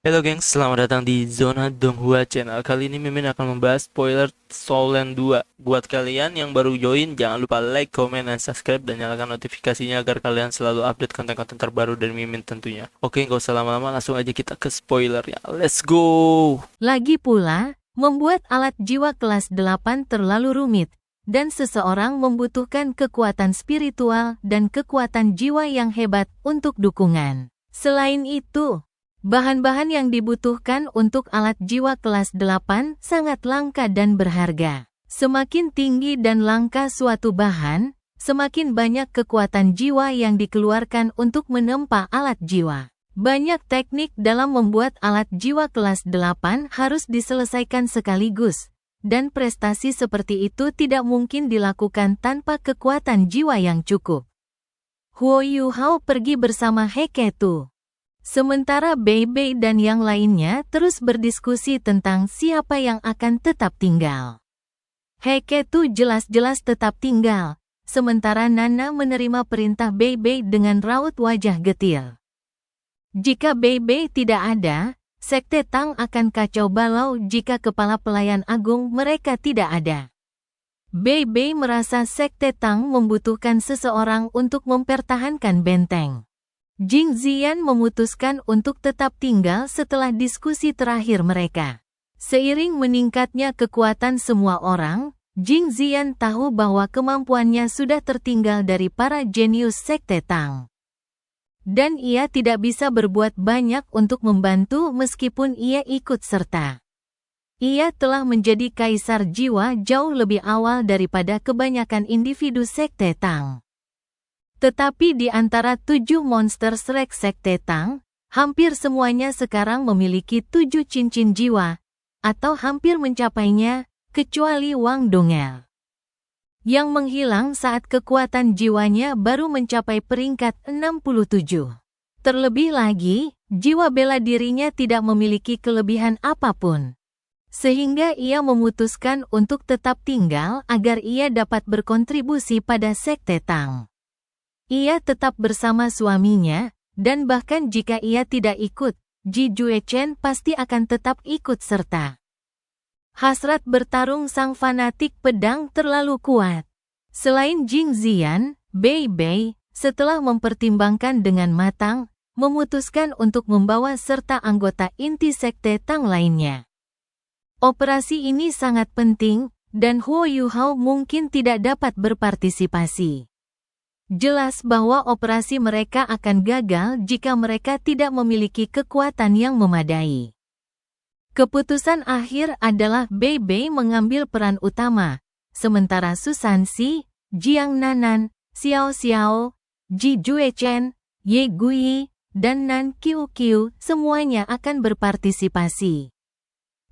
Halo gengs, selamat datang di Zona Donghua Channel. Kali ini Mimin akan membahas spoiler Soulland 2. Buat kalian yang baru join, jangan lupa like, comment, dan subscribe, dan nyalakan notifikasinya agar kalian selalu update konten-konten terbaru dari Mimin tentunya. Oke, nggak usah lama-lama, langsung aja kita ke spoilernya. Let's go! Lagi pula, membuat alat jiwa kelas 8 terlalu rumit, dan seseorang membutuhkan kekuatan spiritual dan kekuatan jiwa yang hebat untuk dukungan. Selain itu, bahan-bahan yang dibutuhkan untuk alat jiwa kelas 8 sangat langka dan berharga. Semakin tinggi dan langka suatu bahan, semakin banyak kekuatan jiwa yang dikeluarkan untuk menempa alat jiwa. Banyak teknik dalam membuat alat jiwa kelas 8 harus diselesaikan sekaligus, dan prestasi seperti itu tidak mungkin dilakukan tanpa kekuatan jiwa yang cukup. Huo Yuhao pergi bersama Heketu. Sementara Bei Bei dan yang lainnya terus berdiskusi tentang siapa yang akan tetap tinggal. Heketu jelas-jelas tetap tinggal, sementara Nana menerima perintah Bei Bei dengan raut wajah getir. Jika Bei Bei tidak ada, Sekte Tang akan kacau balau jika kepala pelayan agung mereka tidak ada. Bei Bei merasa Sekte Tang membutuhkan seseorang untuk mempertahankan benteng. Jing Ziyan memutuskan untuk tetap tinggal setelah diskusi terakhir mereka. Seiring meningkatnya kekuatan semua orang, Jing Ziyan tahu bahwa kemampuannya sudah tertinggal dari para jenius Sekte Tang. Dan ia tidak bisa berbuat banyak untuk membantu meskipun ia ikut serta. Ia telah menjadi kaisar jiwa jauh lebih awal daripada kebanyakan individu Sekte Tang. Tetapi di antara 7 monster Shrek Sekte Tang, hampir semuanya sekarang memiliki 7 cincin jiwa, atau hampir mencapainya, kecuali Wang Dongel, yang menghilang saat kekuatan jiwanya baru mencapai peringkat 67. Terlebih lagi, jiwa bela dirinya tidak memiliki kelebihan apapun. Sehingga ia memutuskan untuk tetap tinggal agar ia dapat berkontribusi pada Sekte Tang. Ia tetap bersama suaminya, dan bahkan jika ia tidak ikut, Ji Juechen pasti akan tetap ikut serta. Hasrat bertarung sang fanatik pedang terlalu kuat. Selain Jing Ziyan, Bei Bei, setelah mempertimbangkan dengan matang, memutuskan untuk membawa serta anggota inti Sekte Tang lainnya. Operasi ini sangat penting, dan Huo Yuhao mungkin tidak dapat berpartisipasi. Jelas bahwa operasi mereka akan gagal jika mereka tidak memiliki kekuatan yang memadai. Keputusan akhir adalah Bei Bei mengambil peran utama, sementara Susan Si, Jiang Nanan, Xiao Xiao, Ji Juechen, Ye Guyi, dan Nan Qiu Qiu semuanya akan berpartisipasi.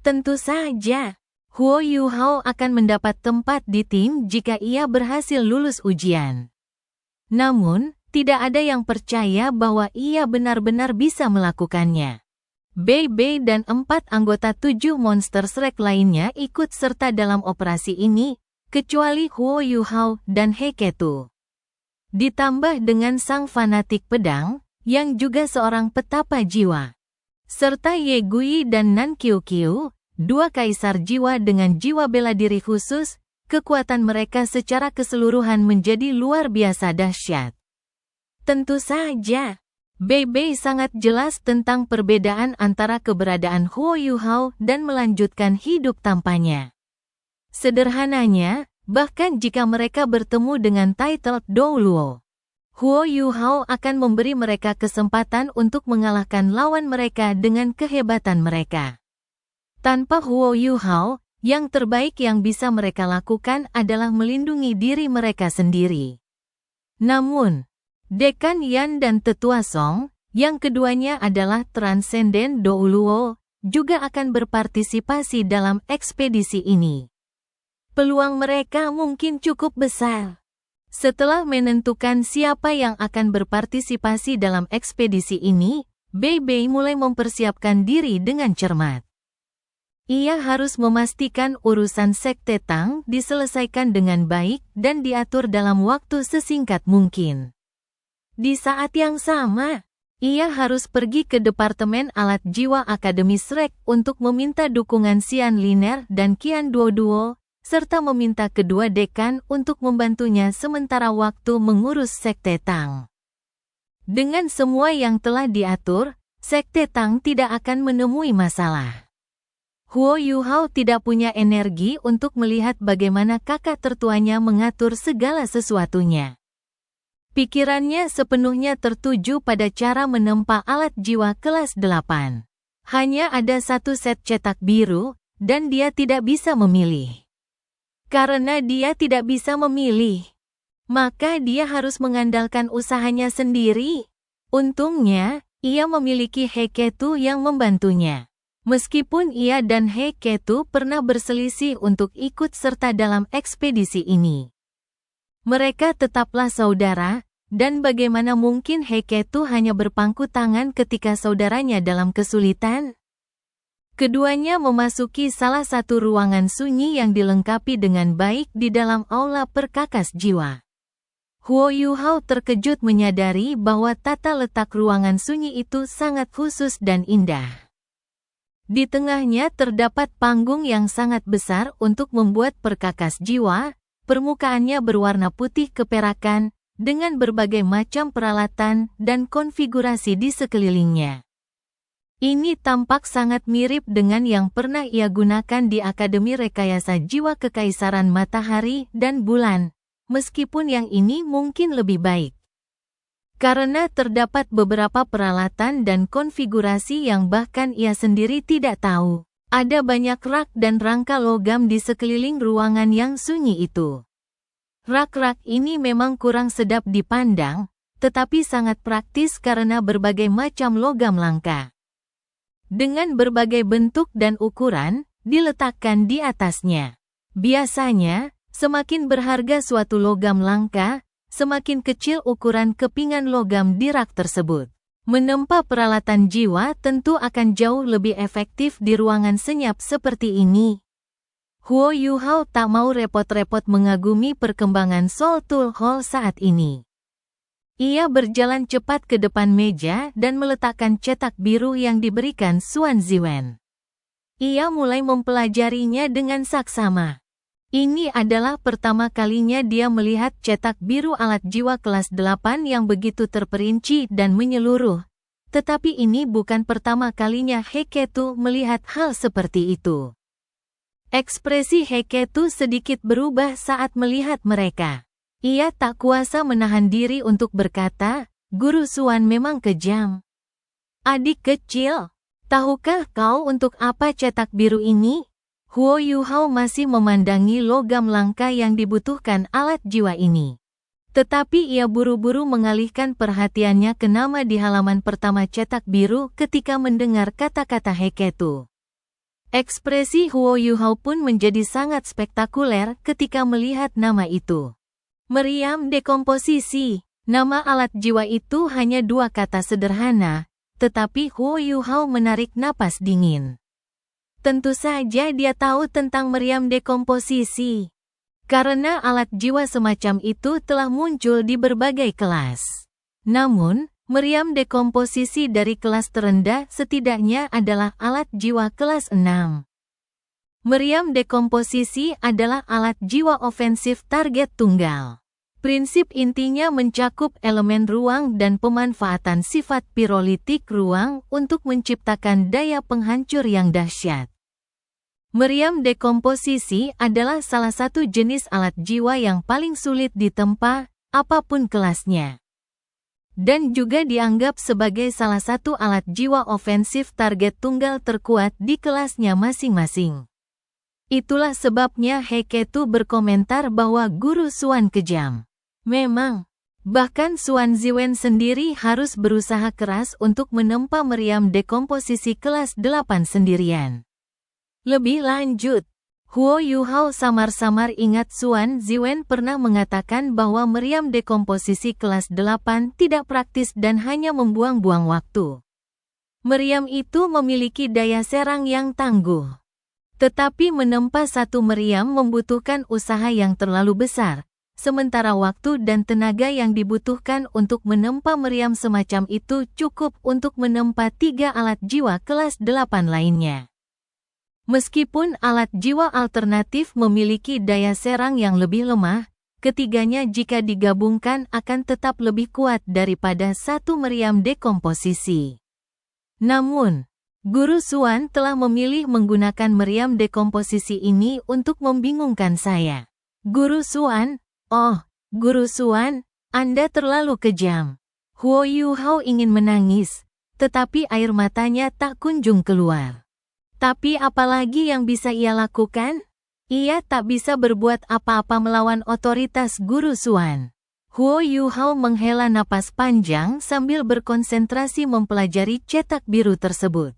Tentu saja, Huo Yuhao akan mendapat tempat di tim jika ia berhasil lulus ujian. Namun, tidak ada yang percaya bahwa ia benar-benar bisa melakukannya. Bei Bei dan 4 anggota 7 monster Shrek lainnya ikut serta dalam operasi ini, kecuali Huo Yuhao dan Heketu. Ditambah dengan sang fanatik pedang, yang juga seorang petapa jiwa. Serta Ye Guyi dan Nan Qiu Qiu, 2 kaisar jiwa dengan jiwa bela diri khusus, kekuatan mereka secara keseluruhan menjadi luar biasa dahsyat. Tentu saja, Bei Bei sangat jelas tentang perbedaan antara keberadaan Huo Yuhao dan melanjutkan hidup tanpanya. Sederhananya, bahkan jika mereka bertemu dengan title Dou Luo, Huo Yuhao akan memberi mereka kesempatan untuk mengalahkan lawan mereka dengan kehebatan mereka. Tanpa Huo Yuhao, yang terbaik yang bisa mereka lakukan adalah melindungi diri mereka sendiri. Namun, Dekan Yan dan Tetua Song, yang keduanya adalah Transcendent Dou Luo, juga akan berpartisipasi dalam ekspedisi ini. Peluang mereka mungkin cukup besar. Setelah menentukan siapa yang akan berpartisipasi dalam ekspedisi ini, Bei Bei mulai mempersiapkan diri dengan cermat. Ia harus memastikan urusan Sekte Tang diselesaikan dengan baik dan diatur dalam waktu sesingkat mungkin. Di saat yang sama, Ia harus pergi ke Departemen Alat Jiwa Akademi Shrek untuk meminta dukungan Xian Liner dan Qian Duoduo, serta meminta kedua dekan untuk membantunya sementara waktu mengurus Sekte Tang. Dengan semua yang telah diatur, Sekte Tang tidak akan menemui masalah. Huo Yuhao tidak punya energi untuk melihat bagaimana kakak tertuanya mengatur segala sesuatunya. Pikirannya sepenuhnya tertuju pada cara menempa alat jiwa kelas 8. Hanya ada satu set cetak biru, dan dia tidak bisa memilih. Karena dia tidak bisa memilih, maka dia harus mengandalkan usahanya sendiri. Untungnya, ia memiliki Heiketu yang membantunya. Meskipun ia dan Heiketu pernah berselisih untuk ikut serta dalam ekspedisi ini, mereka tetaplah saudara, dan bagaimana mungkin Heiketu hanya berpangku tangan ketika saudaranya dalam kesulitan? Keduanya memasuki salah satu ruangan sunyi yang dilengkapi dengan baik di dalam aula perkakas jiwa. Huo Yuhao terkejut menyadari bahwa tata letak ruangan sunyi itu sangat khusus dan indah. Di tengahnya terdapat panggung yang sangat besar untuk membuat perkakas jiwa, permukaannya berwarna putih keperakan, dengan berbagai macam peralatan dan konfigurasi di sekelilingnya. Ini tampak sangat mirip dengan yang pernah ia gunakan di Akademi Rekayasa Jiwa Kekaisaran Matahari dan Bulan, meskipun yang ini mungkin lebih baik. Karena terdapat beberapa peralatan dan konfigurasi yang bahkan ia sendiri tidak tahu. Ada banyak rak dan rangka logam di sekeliling ruangan yang sunyi itu. Rak-rak ini memang kurang sedap dipandang, tetapi sangat praktis karena berbagai macam logam langka. Dengan berbagai bentuk dan ukuran, diletakkan di atasnya. Biasanya, semakin berharga suatu logam langka, semakin kecil ukuran kepingan logam di rak tersebut. Menempa peralatan jiwa tentu akan jauh lebih efektif di ruangan senyap seperti ini. Huo Yuhao tak mau repot-repot mengagumi perkembangan Soul Tool Hall saat ini. Ia berjalan cepat ke depan meja dan meletakkan cetak biru yang diberikan Xuan Ziwen. Ia mulai mempelajarinya dengan saksama. Ini adalah pertama kalinya dia melihat cetak biru alat jiwa kelas 8 yang begitu terperinci dan menyeluruh. Tetapi ini bukan pertama kalinya Heiketu melihat hal seperti itu. Ekspresi Heiketu sedikit berubah saat melihat mereka. Ia tak kuasa menahan diri untuk berkata, Guru Xuan memang kejam. Adik kecil, tahukah kau untuk apa cetak biru ini? Huo Yuhao masih memandangi logam langka yang dibutuhkan alat jiwa ini. Tetapi ia buru-buru mengalihkan perhatiannya ke nama di halaman pertama cetak biru ketika mendengar kata-kata Heiketu. Ekspresi Huo Yuhao pun menjadi sangat spektakuler ketika melihat nama itu. Meriam dekomposisi. Nama alat jiwa itu hanya dua kata sederhana, tetapi Huo Yuhao menarik napas dingin. Tentu saja dia tahu tentang meriam dekomposisi. Karena alat jiwa semacam itu telah muncul di berbagai kelas. Namun, meriam dekomposisi dari kelas terendah setidaknya adalah alat jiwa kelas 6. Meriam dekomposisi adalah alat jiwa ofensif target tunggal. Prinsip intinya mencakup elemen ruang dan pemanfaatan sifat pirolitik ruang untuk menciptakan daya penghancur yang dahsyat. Meriam dekomposisi adalah salah satu jenis alat jiwa yang paling sulit ditempa, apapun kelasnya. Dan juga dianggap sebagai salah satu alat jiwa ofensif target tunggal terkuat di kelasnya masing-masing. Itulah sebabnya Heiketu berkomentar bahwa Guru Xuan kejam. Memang, bahkan Xuan Ziwen sendiri harus berusaha keras untuk menempa meriam dekomposisi kelas 8 sendirian. Lebih lanjut, Huo Yuhao samar-samar ingat Xuan Ziwen pernah mengatakan bahwa meriam dekomposisi kelas 8 tidak praktis dan hanya membuang-buang waktu. Meriam itu memiliki daya serang yang tangguh. Tetapi menempa satu meriam membutuhkan usaha yang terlalu besar, sementara waktu dan tenaga yang dibutuhkan untuk menempa meriam semacam itu cukup untuk menempa 3 alat jiwa kelas 8 lainnya. Meskipun alat jiwa alternatif memiliki daya serang yang lebih lemah, ketiganya jika digabungkan akan tetap lebih kuat daripada satu meriam dekomposisi. Namun, Guru Xuan telah memilih menggunakan meriam dekomposisi ini untuk membingungkan saya. Guru Xuan, oh, Guru Xuan, Anda terlalu kejam. Huo Yuhao ingin menangis, tetapi air matanya tak kunjung keluar. Tapi apalagi yang bisa ia lakukan? Ia tak bisa berbuat apa-apa melawan otoritas Guru Xuan. Huo Yuhao menghela napas panjang sambil berkonsentrasi mempelajari cetak biru tersebut.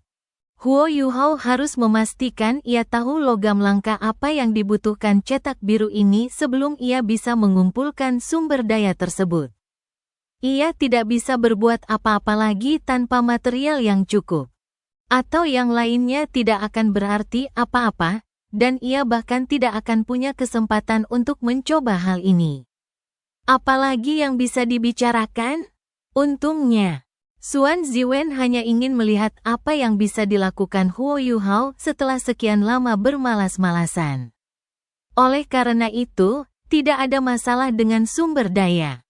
Huo Yuhao harus memastikan ia tahu logam langka apa yang dibutuhkan cetak biru ini sebelum ia bisa mengumpulkan sumber daya tersebut. Ia tidak bisa berbuat apa-apa lagi tanpa material yang cukup. Atau yang lainnya tidak akan berarti apa-apa, dan ia bahkan tidak akan punya kesempatan untuk mencoba hal ini. Apalagi yang bisa dibicarakan? Untungnya, Xuan Ziwen hanya ingin melihat apa yang bisa dilakukan Huo Yuhao setelah sekian lama bermalas-malasan. Oleh karena itu, tidak ada masalah dengan sumber daya.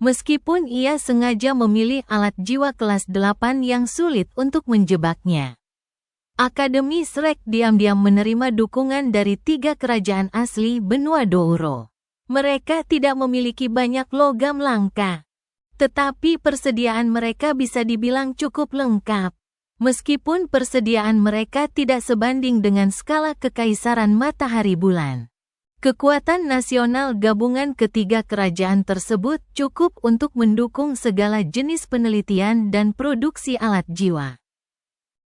Meskipun ia sengaja memilih alat jiwa kelas 8 yang sulit untuk menjebaknya. Akademi Shrek diam-diam menerima dukungan dari 3 kerajaan asli benua Douro. Mereka tidak memiliki banyak logam langka. Tetapi persediaan mereka bisa dibilang cukup lengkap. Meskipun persediaan mereka tidak sebanding dengan skala kekaisaran matahari bulan. Kekuatan nasional gabungan ketiga kerajaan tersebut cukup untuk mendukung segala jenis penelitian dan produksi alat jiwa.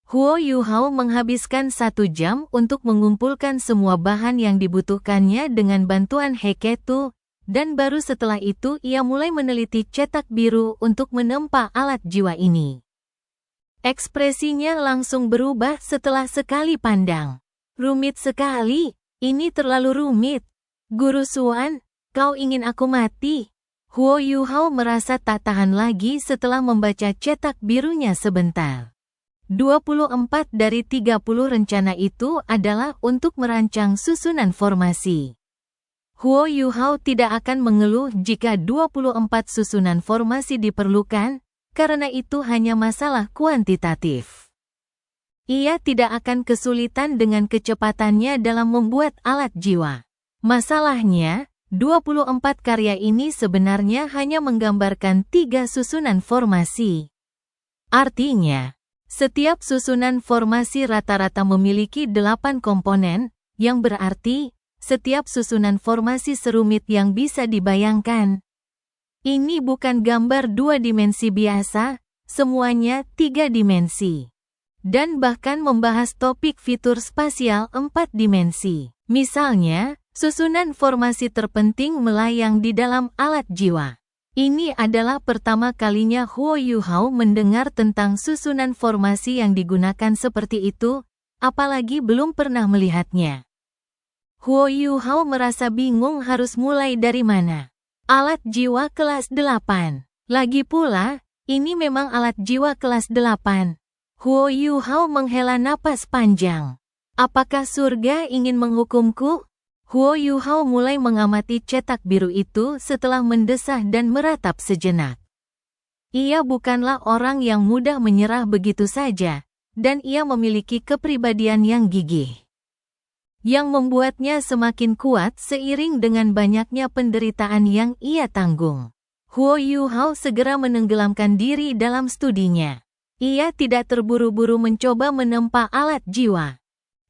Huo Yuhao menghabiskan 1 jam untuk mengumpulkan semua bahan yang dibutuhkannya dengan bantuan Heketu, dan baru setelah itu ia mulai meneliti cetak biru untuk menempa alat jiwa ini. Ekspresinya langsung berubah setelah sekali pandang. Rumit sekali, ini terlalu rumit. Guru Xuan, kau ingin aku mati? Huo Yuhao merasa tak tahan lagi setelah membaca cetak birunya sebentar. 24 dari 30 rencana itu adalah untuk merancang susunan formasi. Huo Yuhao tidak akan mengeluh jika 24 susunan formasi diperlukan, karena itu hanya masalah kuantitatif. Ia tidak akan kesulitan dengan kecepatannya dalam membuat alat jiwa. Masalahnya, 24 karya ini sebenarnya hanya menggambarkan 3 susunan formasi. Artinya, setiap susunan formasi rata-rata memiliki 8 komponen, yang berarti, setiap susunan formasi serumit yang bisa dibayangkan. Ini bukan gambar 2 dimensi biasa, semuanya 3 dimensi. Dan bahkan membahas topik fitur spasial 4 dimensi. Misalnya, susunan formasi terpenting melayang di dalam alat jiwa. Ini adalah pertama kalinya Huo Yuhao mendengar tentang susunan formasi yang digunakan seperti itu, apalagi belum pernah melihatnya. Huo Yuhao merasa bingung harus mulai dari mana. Alat jiwa kelas 8. Lagi pula, ini memang alat jiwa kelas 8. Huo Yuhao menghela napas panjang. Apakah surga ingin menghukumku? Huo Yuhao mulai mengamati cetak biru itu setelah mendesah dan meratap sejenak. Ia bukanlah orang yang mudah menyerah begitu saja, dan ia memiliki kepribadian yang gigih. Yang membuatnya semakin kuat seiring dengan banyaknya penderitaan yang ia tanggung. Huo Yuhao segera menenggelamkan diri dalam studinya. Ia tidak terburu-buru mencoba menempa alat jiwa.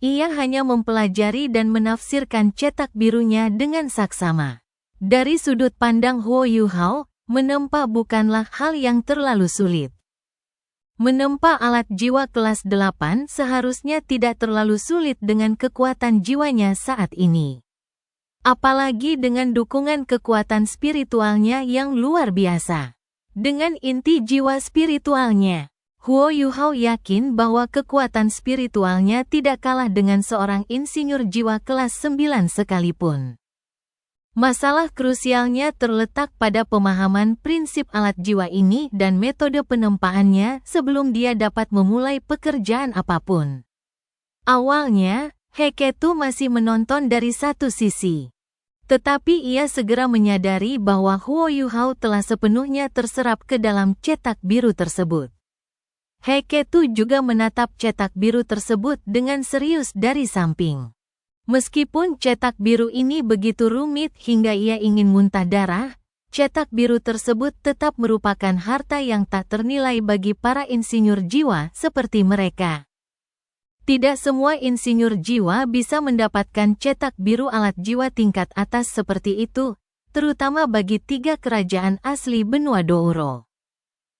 Ia hanya mempelajari dan menafsirkan cetak birunya dengan saksama. Dari sudut pandang Huo Yuhao, menempa bukanlah hal yang terlalu sulit. Menempa alat jiwa kelas 8 seharusnya tidak terlalu sulit dengan kekuatan jiwanya saat ini. Apalagi dengan dukungan kekuatan spiritualnya yang luar biasa. Dengan inti jiwa spiritualnya, Huo Yuhao yakin bahwa kekuatan spiritualnya tidak kalah dengan seorang insinyur jiwa kelas 9 sekalipun. Masalah krusialnya terletak pada pemahaman prinsip alat jiwa ini dan metode penempaannya sebelum dia dapat memulai pekerjaan apapun. Awalnya, Heiketu masih menonton dari satu sisi. Tetapi ia segera menyadari bahwa Huo Yuhao telah sepenuhnya terserap ke dalam cetak biru tersebut. Heiketu juga menatap cetak biru tersebut dengan serius dari samping. Meskipun cetak biru ini begitu rumit hingga ia ingin muntah darah, cetak biru tersebut tetap merupakan harta yang tak ternilai bagi para insinyur jiwa seperti mereka. Tidak semua insinyur jiwa bisa mendapatkan cetak biru alat jiwa tingkat atas seperti itu, terutama bagi 3 kerajaan asli benua Douro.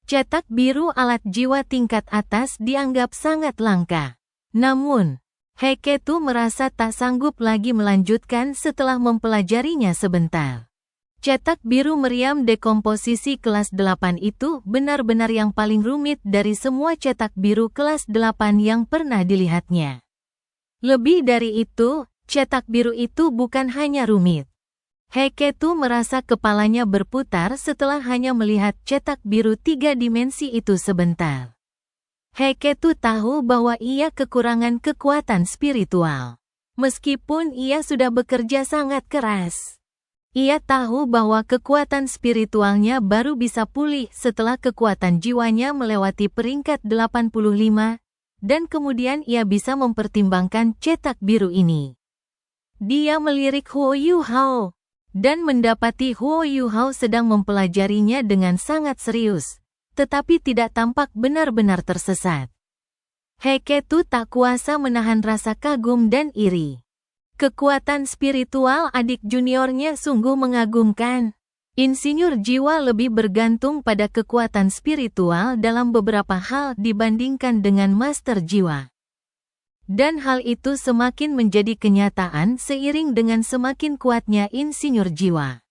Cetak biru alat jiwa tingkat atas dianggap sangat langka. Namun, Heiketu merasa tak sanggup lagi melanjutkan setelah mempelajarinya sebentar. Cetak biru meriam dekomposisi kelas 8 itu benar-benar yang paling rumit dari semua cetak biru kelas 8 yang pernah dilihatnya. Lebih dari itu, cetak biru itu bukan hanya rumit. Heiketu merasa kepalanya berputar setelah hanya melihat cetak biru 3 dimensi itu sebentar. Heiketu tahu bahwa ia kekurangan kekuatan spiritual. Meskipun ia sudah bekerja sangat keras, ia tahu bahwa kekuatan spiritualnya baru bisa pulih setelah kekuatan jiwanya melewati peringkat 85, dan kemudian ia bisa mempertimbangkan cetak biru ini. Dia melirik Huo Yuhao, dan mendapati Huo Yuhao sedang mempelajarinya dengan sangat serius, tetapi tidak tampak benar-benar tersesat. Heiketu tak kuasa menahan rasa kagum dan iri. Kekuatan spiritual adik juniornya sungguh mengagumkan. Insinyur jiwa lebih bergantung pada kekuatan spiritual dalam beberapa hal dibandingkan dengan master jiwa. Dan hal itu semakin menjadi kenyataan seiring dengan semakin kuatnya insinyur jiwa.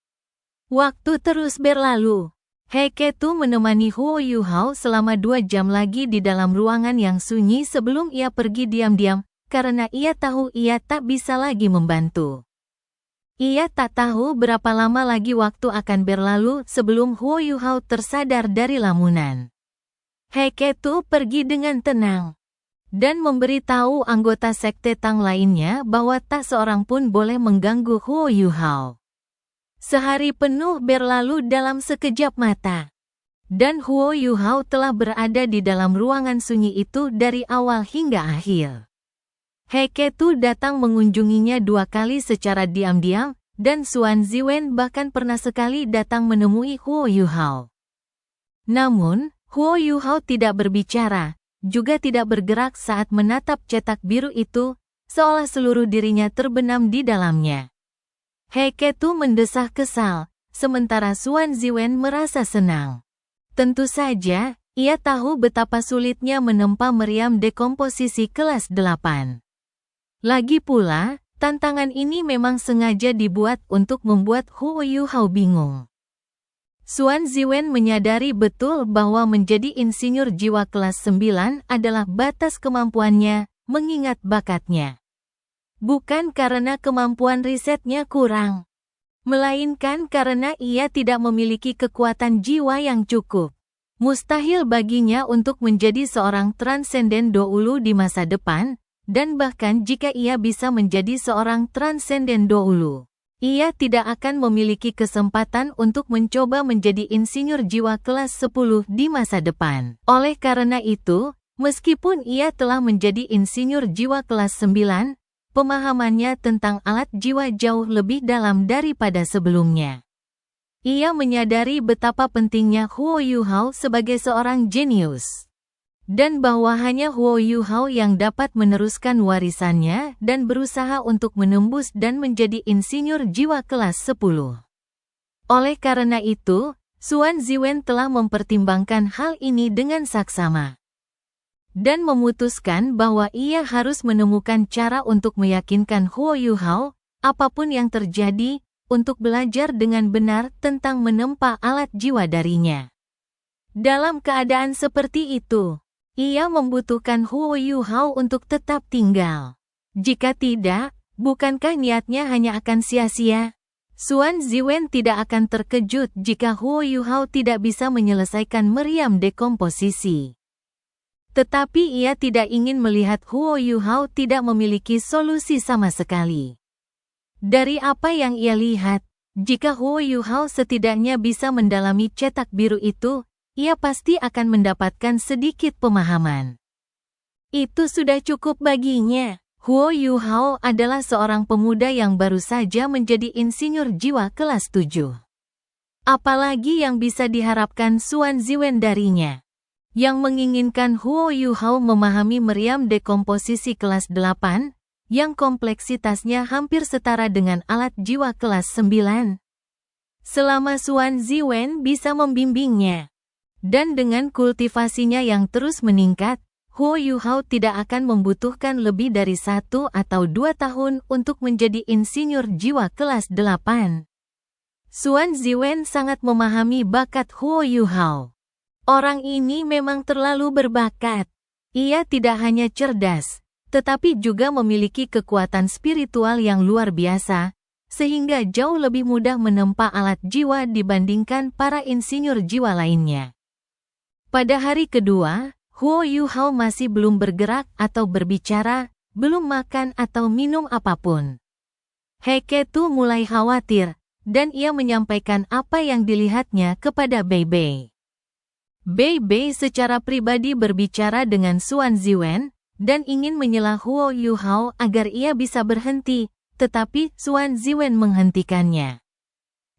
Waktu terus berlalu. Heiketu menemani Huo Yuhao selama 2 jam lagi di dalam ruangan yang sunyi sebelum ia pergi diam-diam, karena ia tahu ia tak bisa lagi membantu. Ia tak tahu berapa lama lagi waktu akan berlalu sebelum Huo Yuhao tersadar dari lamunan. Heiketu pergi dengan tenang dan memberitahu anggota sekte Tang lainnya bahwa tak seorang pun boleh mengganggu Huo Yuhao. Sehari penuh berlalu dalam sekejap mata, dan Huo Yuhao telah berada di dalam ruangan sunyi itu dari awal hingga akhir. Heiketu datang mengunjunginya 2 kali secara diam-diam, dan Xuan Ziwen bahkan pernah sekali datang menemui Huo Yuhao. Namun, Huo Yuhao tidak berbicara, juga tidak bergerak saat menatap cetak biru itu, seolah seluruh dirinya terbenam di dalamnya. Heiketu mendesah kesal, sementara Xuan Ziwen merasa senang. Tentu saja, ia tahu betapa sulitnya menempa meriam dekomposisi kelas 8. Lagi pula, tantangan ini memang sengaja dibuat untuk membuat Huo Yuhao bingung. Xuan Ziwen menyadari betul bahwa menjadi insinyur jiwa kelas 9 adalah batas kemampuannya, mengingat bakatnya. Bukan karena kemampuan risetnya kurang, melainkan karena ia tidak memiliki kekuatan jiwa yang cukup. Mustahil baginya untuk menjadi seorang transenden Doulu di masa depan, dan bahkan jika ia bisa menjadi seorang transenden Doulu, ia tidak akan memiliki kesempatan untuk mencoba menjadi insinyur jiwa kelas 10 di masa depan. Oleh karena itu, meskipun ia telah menjadi insinyur jiwa kelas 9, pemahamannya tentang alat jiwa jauh lebih dalam daripada sebelumnya. Ia menyadari betapa pentingnya Huo Yuhao sebagai seorang jenius, dan bahwa hanya Huo Yuhao yang dapat meneruskan warisannya dan berusaha untuk menembus dan menjadi insinyur jiwa kelas 10. Oleh karena itu, Xuan Ziwen telah mempertimbangkan hal ini dengan saksama, dan memutuskan bahwa ia harus menemukan cara untuk meyakinkan Huo Yuhao, apapun yang terjadi, untuk belajar dengan benar tentang menempa alat jiwa darinya. Dalam keadaan seperti itu, ia membutuhkan Huo Yuhao untuk tetap tinggal. Jika tidak, bukankah niatnya hanya akan sia-sia? Suan Ziwen tidak akan terkejut jika Huo Yuhao tidak bisa menyelesaikan meriam dekomposisi. Tetapi ia tidak ingin melihat Huo Yuhao tidak memiliki solusi sama sekali. Dari apa yang ia lihat, jika Huo Yuhao setidaknya bisa mendalami cetak biru itu, ia pasti akan mendapatkan sedikit pemahaman. Itu sudah cukup baginya. Huo Yuhao adalah seorang pemuda yang baru saja menjadi insinyur jiwa kelas 7. Apalagi yang bisa diharapkan Suan Ziwen darinya? Yang menginginkan Huo Yuhao memahami meriam dekomposisi kelas 8, yang kompleksitasnya hampir setara dengan alat jiwa kelas 9. Selama Suan Ziwen bisa membimbingnya, dan dengan kultivasinya yang terus meningkat, Huo Yuhao tidak akan membutuhkan lebih dari 1 atau 2 tahun untuk menjadi insinyur jiwa kelas 8. Suan Ziwen sangat memahami bakat Huo Yuhao. Orang ini memang terlalu berbakat. Ia tidak hanya cerdas, tetapi juga memiliki kekuatan spiritual yang luar biasa, sehingga jauh lebih mudah menempa alat jiwa dibandingkan para insinyur jiwa lainnya. Pada hari kedua, Huo Yuhao masih belum bergerak atau berbicara, belum makan atau minum apapun. Heiketu mulai khawatir, dan ia menyampaikan apa yang dilihatnya kepada Bei Bei. Bei Bei secara pribadi berbicara dengan Suan Ziwen, dan ingin menyela Huo Yuhao agar ia bisa berhenti, tetapi Suan Ziwen menghentikannya.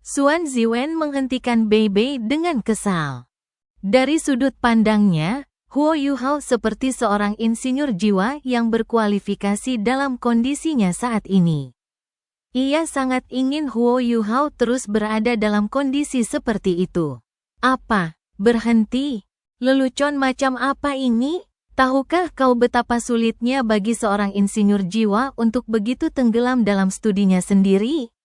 Suan Ziwen menghentikan Bei Bei dengan kesal. Dari sudut pandangnya, Huo Yuhao seperti seorang insinyur jiwa yang berkualifikasi dalam kondisinya saat ini. Ia sangat ingin Huo Yuhao terus berada dalam kondisi seperti itu. Apa? Berhenti? Lelucon macam apa ini? Tahukah kau betapa sulitnya bagi seorang insinyur jiwa untuk begitu tenggelam dalam studinya sendiri?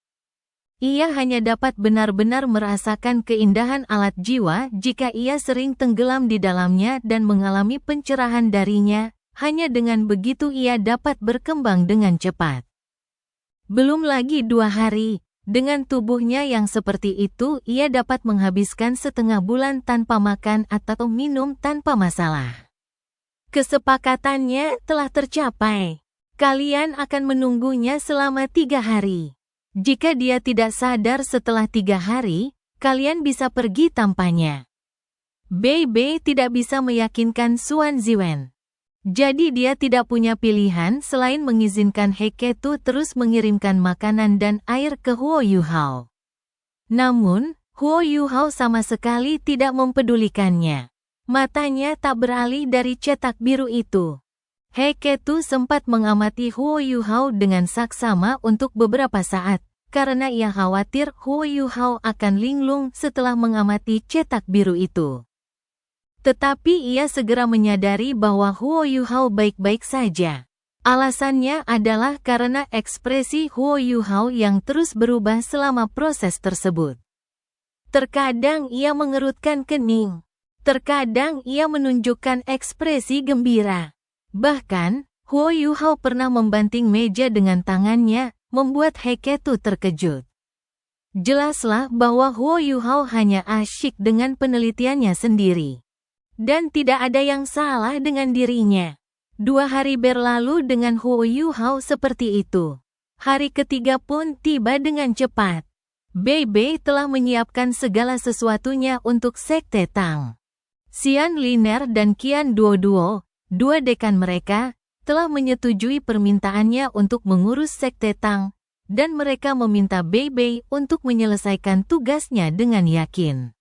Ia hanya dapat benar-benar merasakan keindahan alat jiwa jika ia sering tenggelam di dalamnya dan mengalami pencerahan darinya, hanya dengan begitu ia dapat berkembang dengan cepat. Belum lagi 2 hari, dengan tubuhnya yang seperti itu ia dapat menghabiskan setengah bulan tanpa makan atau minum tanpa masalah. Kesepakatannya telah tercapai. Kalian akan menunggunya selama 3 hari. Jika dia tidak sadar setelah 3 hari, kalian bisa pergi tanpanya. Bei Bei tidak bisa meyakinkan Suan Ziwen. Jadi dia tidak punya pilihan selain mengizinkan Heiketu terus mengirimkan makanan dan air ke Huo Yuhao. Namun, Huo Yuhao sama sekali tidak mempedulikannya. Matanya tak beralih dari cetak biru itu. Heiketu sempat mengamati Huo Yuhao dengan saksama untuk beberapa saat, karena ia khawatir Huo Yuhao akan linglung setelah mengamati cetak biru itu. Tetapi ia segera menyadari bahwa Huo Yuhao baik-baik saja. Alasannya adalah karena ekspresi Huo Yuhao yang terus berubah selama proses tersebut. Terkadang ia mengerutkan kening. Terkadang ia menunjukkan ekspresi gembira. Bahkan, Huo Yuhao pernah membanting meja dengan tangannya, membuat Heiketu terkejut. Jelaslah bahwa Huo Yuhao hanya asyik dengan penelitiannya sendiri. Dan tidak ada yang salah dengan dirinya. 2 hari berlalu dengan Huo Yuhao seperti itu. Hari ketiga pun tiba dengan cepat. Bei Bei telah menyiapkan segala sesuatunya untuk Sekte Tang. Xian Liner dan Qian Duoduo, 2 dekan mereka, telah menyetujui permintaannya untuk mengurus Sekte Tang, dan mereka meminta Bei Bei untuk menyelesaikan tugasnya dengan yakin.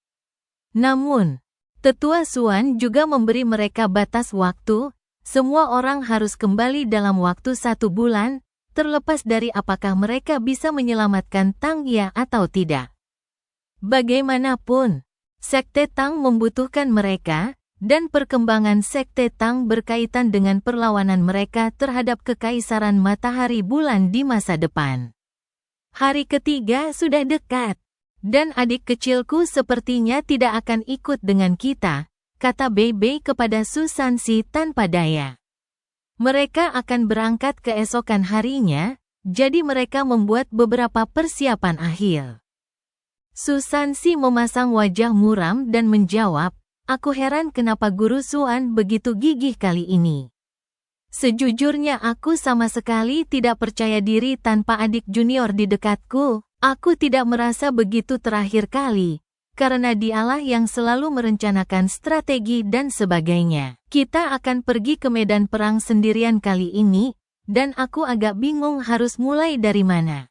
Namun, Tetua Suan juga memberi mereka batas waktu, semua orang harus kembali dalam waktu 1 bulan, terlepas dari apakah mereka bisa menyelamatkan Tang Ya atau tidak. Bagaimanapun, Sekte Tang membutuhkan mereka, dan perkembangan Sekte Tang berkaitan dengan perlawanan mereka terhadap Kekaisaran Matahari Bulan di masa depan. Hari ketiga sudah dekat, dan adik kecilku sepertinya tidak akan ikut dengan kita, kata Bei Bei kepada Su Sanxi tanpa daya. Mereka akan berangkat keesokan harinya, jadi mereka membuat beberapa persiapan akhir. Susansi memasang wajah muram dan menjawab, "Aku heran kenapa Guru Xuan begitu gigih kali ini. Sejujurnya aku sama sekali tidak percaya diri tanpa adik junior di dekatku. Aku tidak merasa begitu terakhir kali, karena dialah yang selalu merencanakan strategi dan sebagainya. Kita akan pergi ke medan perang sendirian kali ini, dan aku agak bingung harus mulai dari mana."